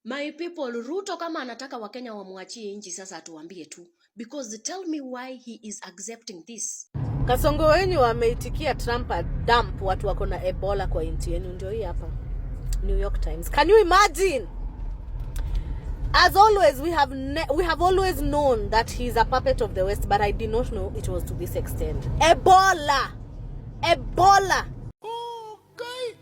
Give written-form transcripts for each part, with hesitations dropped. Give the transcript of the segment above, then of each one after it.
My people, Ruto kama anataka Wakenya wamwachie nchi sasa atuambie tu. Because tell me why he is accepting this. Kasongo wenyu wameitikia Trump a dump watu wako na Ebola kwa nchi yenu, ndio hii hapa. New York Times. Can you imagine? As always, we have always known that he's a puppet of the West, but I did not know it was to this extent. Ebola! Ebola! Okay.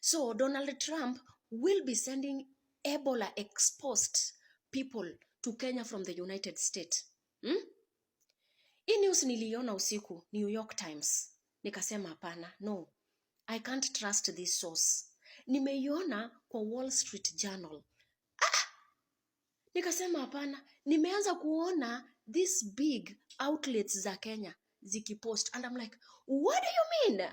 So Donald Trump will be sending Ebola exposed people to Kenya from the United States. Hii news niliona usiku, New York Times. Nikasema hapana, no. I can't trust this source. Nimeiona kwa Wall Street Journal. Nikasema hapana, nimeanza kuona these big outlets za Kenya zikipost, and I'm like, what do you mean?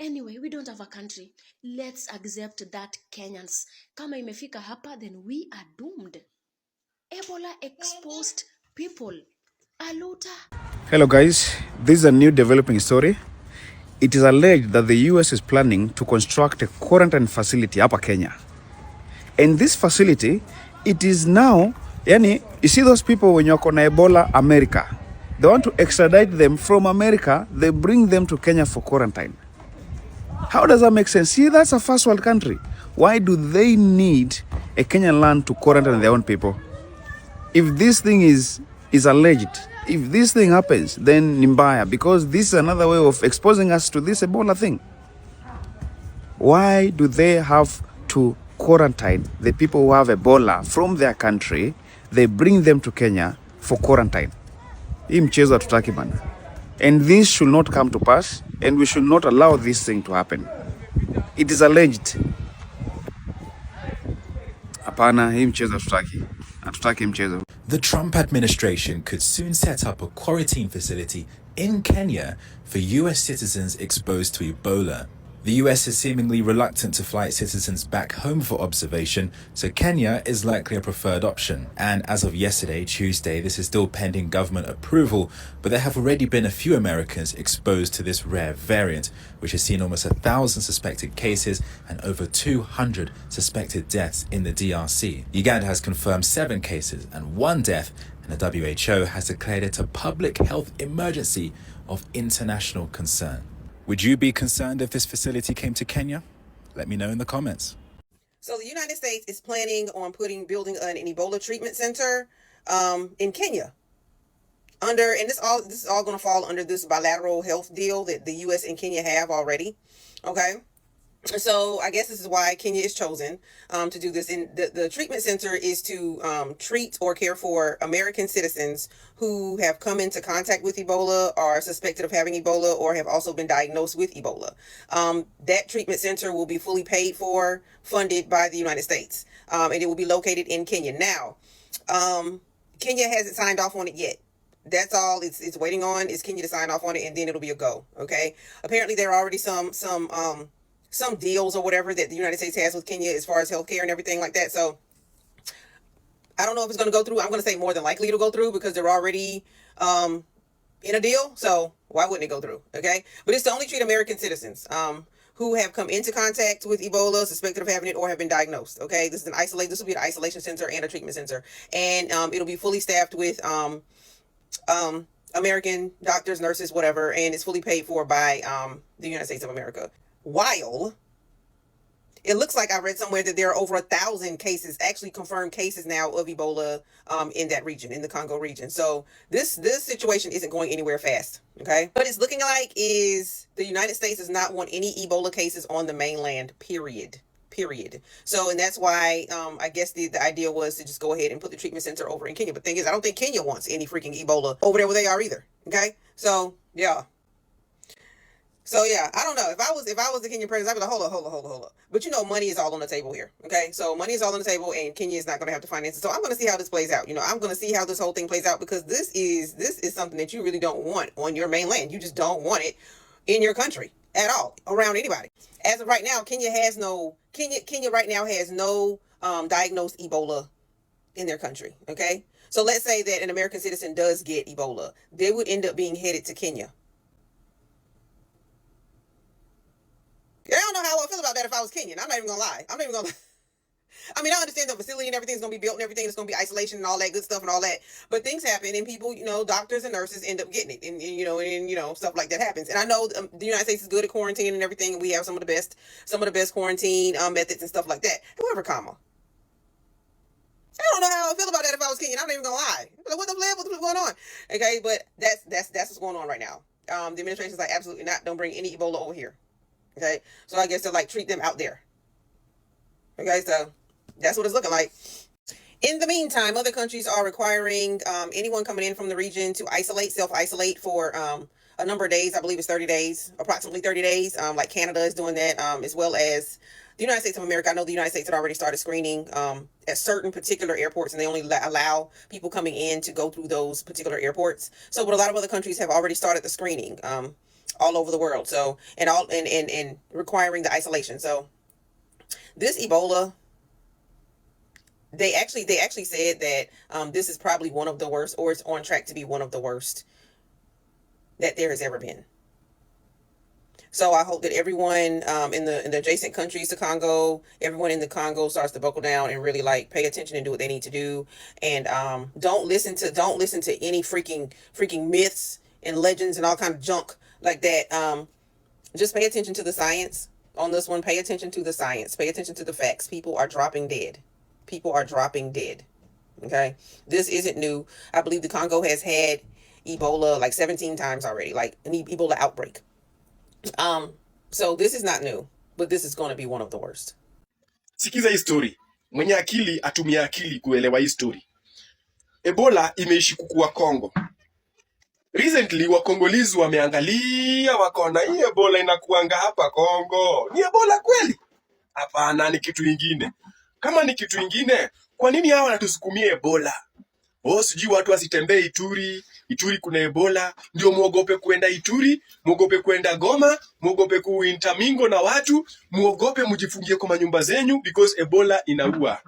Anyway, we don't have a country. Let's accept that Kenyans. Kama imefika hapa, then we are doomed. Ebola exposed people. Aluta. Hello guys, this is a new developing story. It is alleged that the U.S. is planning to construct a quarantine facility hapa Kenya. And this facility, it is now, you see those people when you're on Ebola, America. They want to extradite them from America, they bring them to Kenya for quarantine. How does that make sense? See, that's a first world country. Why do they need a Kenyan land to quarantine their own people? If this thing is alleged, if this thing happens, then Nimbaya, because this is another way of exposing us to this Ebola thing. Why do they have to quarantine the people who have Ebola from their country? They bring them to Kenya for quarantine. Hii mchezo hatutaki bana. And this should not come to pass, and we should not allow this thing to happen. It is alleged. Hapana, hii mchezo hatutaki. Hatutaki mchezo. The Trump administration could soon set up a quarantine facility in Kenya for U.S. citizens exposed to Ebola. The U.S. is seemingly reluctant to fly its citizens back home for observation, so Kenya is likely a preferred option. And as of yesterday, Tuesday, this is still pending government approval, but there have already been a few Americans exposed to this rare variant, which has seen almost 1,000 suspected cases and over 200 suspected deaths in the DRC. Uganda has confirmed 7 cases and 1 death, and the WHO has declared it a public health emergency of international concern. Would you be concerned if this facility came to Kenya? Let me know in the comments. So the United States is planning on building an Ebola treatment center in Kenya. And this is all going to fall under this bilateral health deal that the U.S. and Kenya have already. Okay. So I guess this is why Kenya is chosen to do this. And the treatment center is to treat or care for American citizens who have come into contact with Ebola, are suspected of having Ebola, or have also been diagnosed with Ebola. That treatment center will be fully paid for, funded by the United States, and it will be located in Kenya. Now, Kenya hasn't signed off on it yet. That's all it's waiting on is Kenya to sign off on it, and then it'll be a go. Okay. Apparently there are already some deals or whatever that the United States has with Kenya as far as healthcare and everything like that. So I don't know if it's going to go through. I'm going to say more than likely it'll go through because they're already in a deal. So why wouldn't it go through? Okay. But it's to only treat American citizens who have come into contact with Ebola, suspected of having it, or have been diagnosed. Okay. This will be an isolation center and a treatment center. And it'll be fully staffed with American doctors, nurses, whatever. And it's fully paid for by the United States of America. While it looks like I read somewhere that there are over 1,000 cases, actually confirmed cases now of Ebola in that region, in the Congo region. So this situation isn't going anywhere fast. Okay. What it's looking like is the United States does not want any Ebola cases on the mainland, period. So, and that's why I guess the idea was to just go ahead and put the treatment center over in Kenya. But the thing is, I don't think Kenya wants any freaking Ebola over there where they are either. Okay. So yeah. I don't know. If I was the Kenyan president, I'd be like, hold up. But money is all on the table here. Okay. So money is all on the table and Kenya is not going to have to finance it. So I'm going to see how this plays out. I'm going to see how this whole thing plays out because this is something that you really don't want on your mainland. You just don't want it in your country at all around anybody. As of right now, Kenya right now has no diagnosed Ebola in their country. Okay. So let's say that an American citizen does get Ebola. They would end up being headed to Kenya. I don't know how I would feel about that if I was Kenyan. I'm not even gonna lie. I'm not even gonna. I mean, I understand the facility and everything's going to be built and everything. It's going to be isolation and all that good stuff and all that. But things happen and people, doctors and nurses end up getting it. And stuff like that happens. And I know the United States is good at quarantine and everything. And we have some of the best quarantine methods and stuff like that. However, I don't know how I feel about that if I was Kenyan. I'm not even going to lie. Like, what's going on? Okay, but that's what's going on right now. The administration's like, absolutely not. Don't bring any Ebola over here. Okay, so I guess they'll like treat them out there. Okay, so that's what it's looking like. In the meantime, other countries are requiring anyone coming in from the region to self-isolate for a number of days. I believe it's 30 days, approximately 30 days. Like Canada is doing that, as well as the United States of America. I know the United States had already started screening at certain particular airports, and they only allow people coming in to go through those particular airports. So, but a lot of other countries have already started the screening all over the world. So, and requiring the isolation. So, this Ebola, they actually said that this is probably one of the worst, or it's on track to be one of the worst that there has ever been. So I hope that everyone in the adjacent countries to Congo, everyone in the Congo starts to buckle down and really like pay attention and do what they need to do, and don't listen to any freaking myths and legends and all kind of junk like that. Just pay attention to the science on this one. Pay attention to the science. Pay attention to the facts. People are dropping dead. Okay, this isn't new. I believe the Congo has had Ebola like 17 times already, like an Ebola outbreak. So this is not new, but this is going to be one of the worst. Sikiza hii story. Mwenye akili atumia akili kuelewa hii story. Ebola imeishi kukua Kongo. Recently wakongolizi wameangalia wakaona hii Ebola inakuanga hapa Kongo. Ni Ebola kweli? Hapana, ni kitu ingine. Kama ni kitu ingine, kwa nini hawa wanatusukumia Ebola? Sijui watu wasitembee Ituri. Ituri kuna Ebola. Ndio muogope kwenda Ituri, muogope kwenda Goma, muogope kuintamingo na watu, muogope mujifungie kwa nyumba zenyu because Ebola inaua.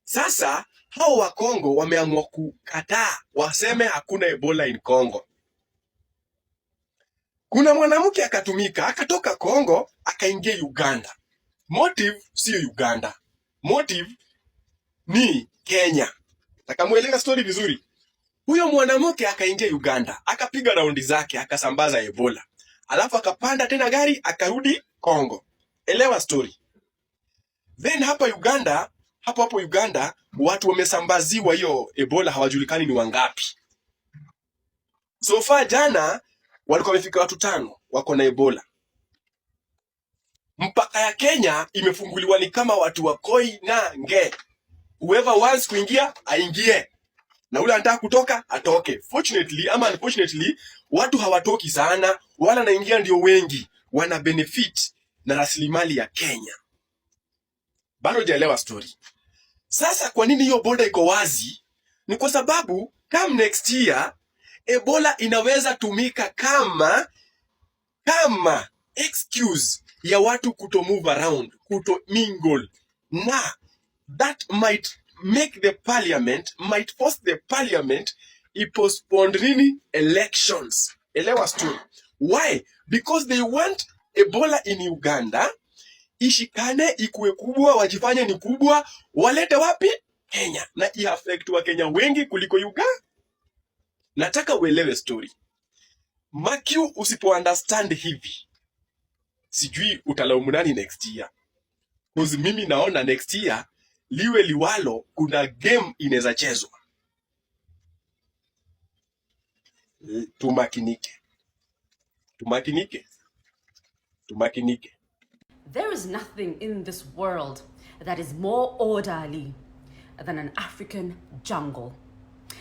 Sasa hao wa Kongo wameamua kukataa, waseme hakuna Ebola in Congo. Kuna mwanamke akatumika, akatoka Kongo, akaingia Uganda. Motive sio Uganda. Motive ni Kenya. Nakamueleza story vizuri. Huyo mwanamke akaingia Uganda, akapiga raundi zake, akasambaza Ebola. Alafu akapanda tena gari, akarudi Kongo. Elewa story. Then hapo Uganda, watu wamesambaziwa hiyo Ebola hawajulikani ni wangapi. So far jana, walikuwa wamefika watu 5 wako na Ebola. Mpaka ya Kenya imefunguliwa ni kama watu wa Koi na Nge. Whoever wants kuingia, aingie. Na ule anataka kutoka, atoke. Fortunately, ama unfortunately, watu hawatoki sana, wala naingia ndio wengi. Wana benefit na rasilimali ya Kenya. Bado hujaelewa story. Sasa kwa nini hiyo border iko wazi? Ni kwa sababu, come next year, Ebola inaweza tumika kama excuse ya watu kuto move around, kuto mingle. Na that might force the parliament postpone elections. Elewa story. Why? Because they want Ebola in Uganda ishikane ikuwe kubwa, wajifanye ni kubwa, walete wapi? Kenya. Na i-affect wa Kenya wengi kuliko Uganda. Nataka uelewe story. Makiu usipo understand hivi, sijui utalaumu nani next year. Because mimi naona next year, liwe liwalo, kuna game inaweza chezwa. Tumakinike. There is nothing in this world that is more orderly than an African jungle.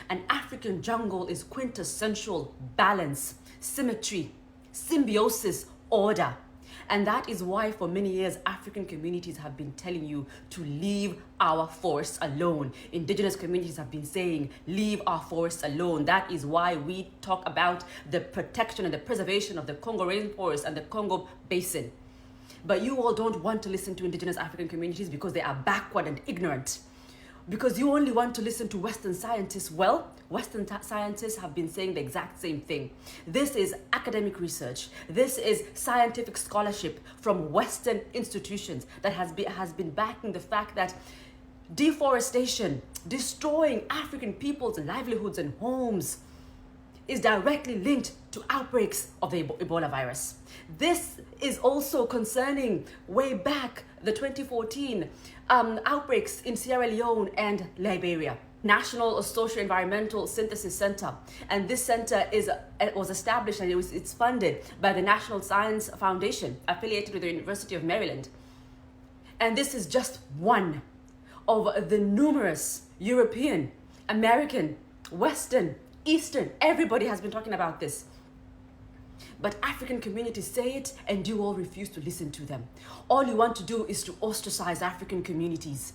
An African jungle is quintessential balance, symmetry, symbiosis, order. And that is why for many years, African communities have been telling you to leave our forests alone. Indigenous communities have been saying, leave our forests alone. That is why we talk about the protection and the preservation of the Congo rainforest and the Congo basin. But you all don't want to listen to indigenous African communities because they are backward and ignorant. because you only want to listen to Western scientists. Well, Western scientists have been saying the exact same thing. This is academic research. This is scientific scholarship from Western institutions that has been backing the fact that deforestation, destroying African people's livelihoods and homes, is directly linked to outbreaks of the Ebola virus. This is also concerning way back the 2014 outbreaks in Sierra Leone and Liberia. National Socio-Environmental Synthesis Center, and this center was established and it's funded by the National Science Foundation, affiliated with the University of Maryland. And this is just one of the numerous European, American, Western, Eastern, everybody has been talking about this. But African communities say it and you all refuse to listen to them. All you want to do is to ostracize African communities.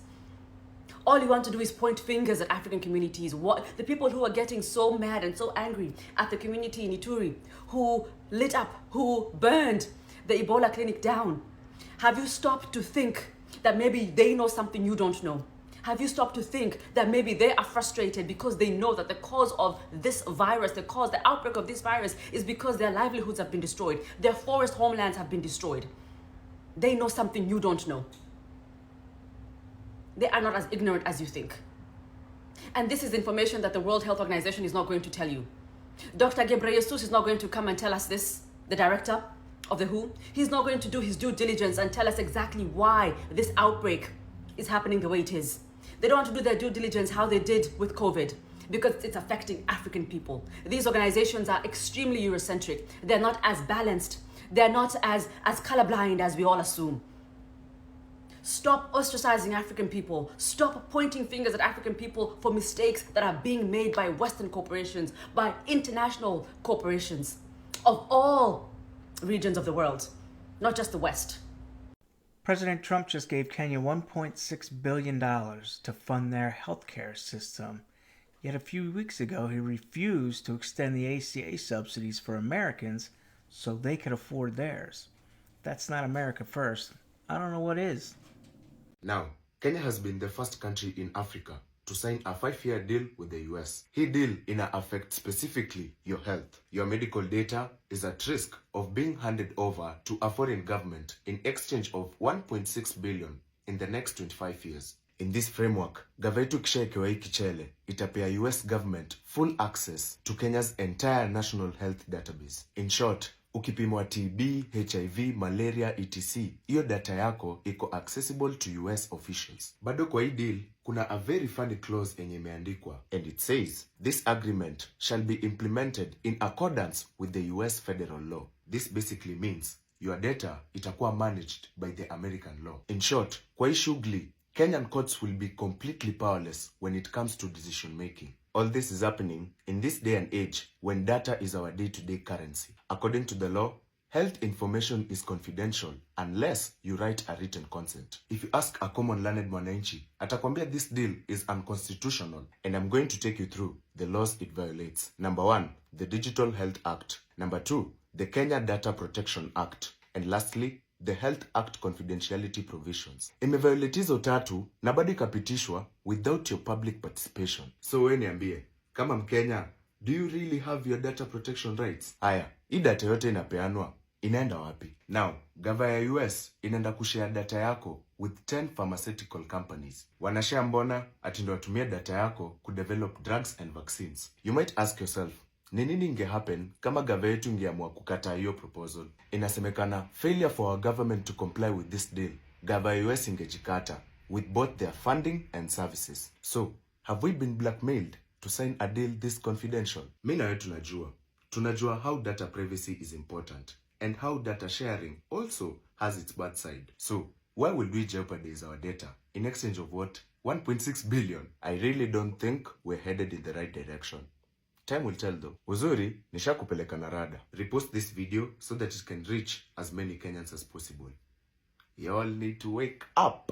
All you want to do is point fingers at African communities. The people who are getting so mad and so angry at the community in Ituri, who lit up, who burned the Ebola clinic down. Have you stopped to think that maybe they know something you don't know? Have you stopped to think that maybe they are frustrated because they know that the cause of this virus, the outbreak of this virus is because their livelihoods have been destroyed. Their forest homelands have been destroyed. They know something you don't know. They are not as ignorant as you think. And this is information that the World Health Organization is not going to tell you. Dr. Ghebreyesus is not going to come and tell us this, the director of the WHO. He's not going to do his due diligence and tell us exactly why this outbreak is happening the way it is. They don't want to do their due diligence how they did with COVID, because it's affecting African people. These organizations are extremely Eurocentric. They're not as balanced. They're not as colorblind as we all assume. Stop ostracizing African people. Stop pointing fingers at African people for mistakes that are being made by Western corporations, by international corporations of all regions of the world, not just the West. President Trump just gave Kenya $1.6 billion to fund their healthcare system. Yet a few weeks ago, he refused to extend the ACA subsidies for Americans so they could afford theirs. If that's not America first, I don't know what is. Now, Kenya has been the first country in Africa to sign a 5-year deal with the U.S. Hii deal affects specifically your health. Your medical data is at risk of being handed over to a foreign government in exchange of $1.6 billion in the next 25 years. In this framework, gavaitu kishaekewa hii kichele itapea US government full access to Kenya's entire national health database. In short, ukipimwa TB, HIV, malaria, etc., hiyo data yako iko accessible to US officials. Bado kwa hii deal, kuna a very funny clause yenye imeandikwa, and it says, this agreement shall be implemented in accordance with the US federal law. This basically means your data itakuwa managed by the American law. In short, kwa hii shughuli, Kenyan courts will be completely powerless when it comes to decision making. All this is happening in this day and age when data is our day-to-day currency. According to the law, health information is confidential unless you write a written consent. If you ask a common learned mwananchi, atakwambia this deal is unconstitutional, and I'm going to take you through the laws it violates. Number 1, the Digital Health Act. Number 2, the Kenya Data Protection Act. And lastly, the Health Act confidentiality provisions. Imeviolate hizo tatu na bado ikapitishwa without your public participation. So we niambie, kama Mkenya, do you really have your data protection rights? Aya, hii data yote inapeanwa, inaenda wapi? Now, gava ya US inaenda kushare data yako with 10 pharmaceutical companies. Wanashare mbona ati ndio watumie data yako kudevelop drugs and vaccines. You might ask yourself, ni nini inge happen kama gava yetu ingeamua kukataa hiyo proposal? Inasemekana failure for our government to comply with this deal, gava ya US ingejikata with both their funding and services. So, have we been blackmailed to sign a deal this confidential? Mimi na wewe tunajua how data privacy is important and how data sharing also has its bad side. So, why would we jeopardize our data in exchange of what? 1.6 billion? I really don't think we're headed in the right direction. Time will tell though. Uzuri, nishakupeleka na rada. Repost this video so that it can reach as many Kenyans as possible. You all need to wake up.